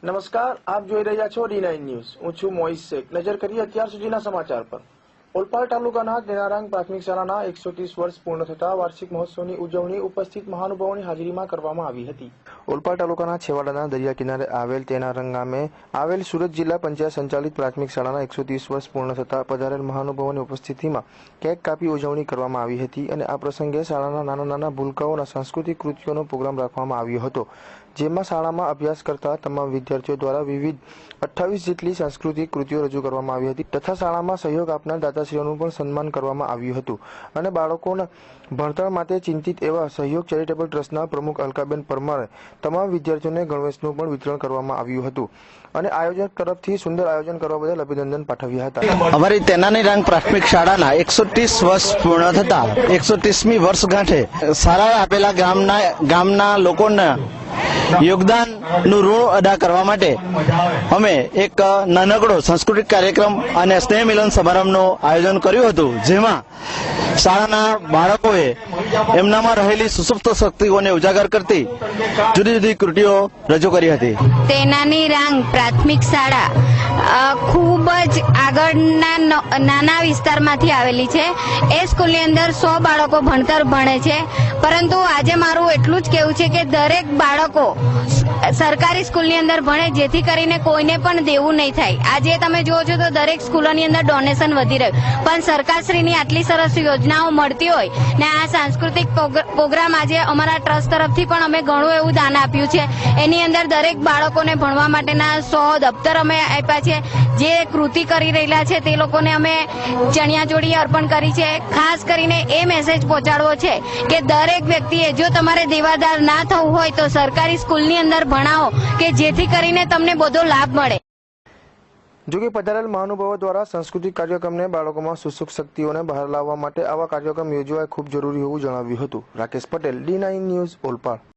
નમસ્કાર, આપ જોઈ રહ્યા છો D9 ન્યૂઝ। હું છું મોઇસ શેખ। નજર કરીએ અત્યાર સુધીના સમાચાર પર। ઓલપાડ તાલુકાના તેનારાંગ પ્રાથમિક શાળાના 130 વર્ષ પૂર્ણ થતા વાર્ષિક મહોત્સવની ઉજવણી ઉપસ્થિત મહાનુભાવોની હાજરીમાં કરવામાં આવી હતી। ઓલપાડ તાલુકાના છેવાડાના દરિયા કિનારે આવેલ તેનારાંગ ગામે આવેલ સુરત જિલ્લા પંચાયત સંચાલિત પ્રાથમિક શાળાના 130 વર્ષ પૂર્ણ થતા પધારેલ મહાનુભાવોની ઉપસ્થિતિમાં કેક કાપી ઉજવણી કરવામાં આવી હતી અને આ પ્રસંગે શાળાના નાના નાના ભૂલકાઓના સાંસ્કૃતિક કૃતિઓનો પ્રોગ્રામ રાખવામાં આવ્યો હતો, જેમાં શાળામાં અભ્યાસ કરતા તમામ વિદ્યાર્થીઓ દ્વારા વિવિધ 28 જેટલી સાંસ્કૃતિક કૃતિઓ રજૂ કરવામાં આવી હતી તથા શાળામાં સહયોગ આપનાર દાતાશ્રીઓનું પણ સન્માન કરવામાં આવ્યું હતું અને બાળકોના ભણતર માટે ચિંતિત એવા સહયોગ ચેરિટેબલ ટ્રસ્ટના પ્રમુખ અલકાબેન પરમારે તમામ વિદ્યાર્થીઓને ગણવેશનું પણ વિતરણ કરવામાં આવ્યું હતું અને આયોજક તરફથી સુંદર આયોજન કરવા બદલ અભિનંદન પાઠવ્યા હતા। અમારી તેનારાંગ પ્રાથમિક શાળાના 130 વર્ષ પૂર્ણ થતા 130મી વર્ષગાંઠે સારા આપેલા ગામના લોકોના યોગદાનનું ઋણ અદા કરવા માટે અમે એક નાનકડો સાંસ્કૃતિક કાર્યક્રમ અને સ્નેહ મિલન સમારંભનું આયોજન કર્યું હતું, જેમાં શાળાના બાળકોએ એમનામાં રહેલી સુસુપ્ત શક્તિઓને ઉજાગર કરતી જુદી જુદી કૃતિઓ રજૂ કરી હતી। તેનારાંગ પ્રાથમિક શાળા ખૂબ જ આગળના નાના વિસ્તારમાંથી આવેલી છે। એ સ્કૂલની અંદર 100 બાળકો ભણતર ભણે છે, પરંતુ આજે મારું એટલું જ કહેવું છે કે દરેક બાળકો સરકારી સ્કૂલની અંદર ભણે, જેથી કરીને કોઈને પણ દેવું નહીં થાય। આજે તમે જુઓ છો તો દરેક સ્કૂલોની અંદર ડોનેશન વધી રહ્યું, પણ સરકારશ્રીની આટલી સરસ યોજનાઓ મળતી હોય ને આ સાંસ્કૃતિક પ્રોગ્રામ આજે અમારા ટ્રસ્ટ તરફથી પણ અમે ઘણું એવું દાન આપ્યું છે। એની અંદર દરેક બાળકોને ભણવા માટેના 100 દફતર અમે આપ્યા છે। જે કૃતિ કરી રહેલા છે તે લોકોને અમે ચણિયાચોળી અર્પણ કરી છે। ખાસ કરીને એ મેસેજ પહોંચાડવો છે કે દરેક વ્યક્તિએ જો તમારે દેવાદાર ના થવું હોય તો સરકારી સ્કૂલની અંદર ભણાવો કે જેથી કરીને તમને બધો લાભ મળે। જોકે પધારેલ મહાનુભાવો દ્વારા સાંસ્કૃતિક કાર્યક્રમને બાળકોમાં સુસુપ્ત શક્તિઓને બહાર લાવવા માટે આવા કાર્યક્રમ યોજવા ખૂબ જરૂરી હોવું જણાવ્યું હતું। Rakesh Patel, D9 news, Olpad.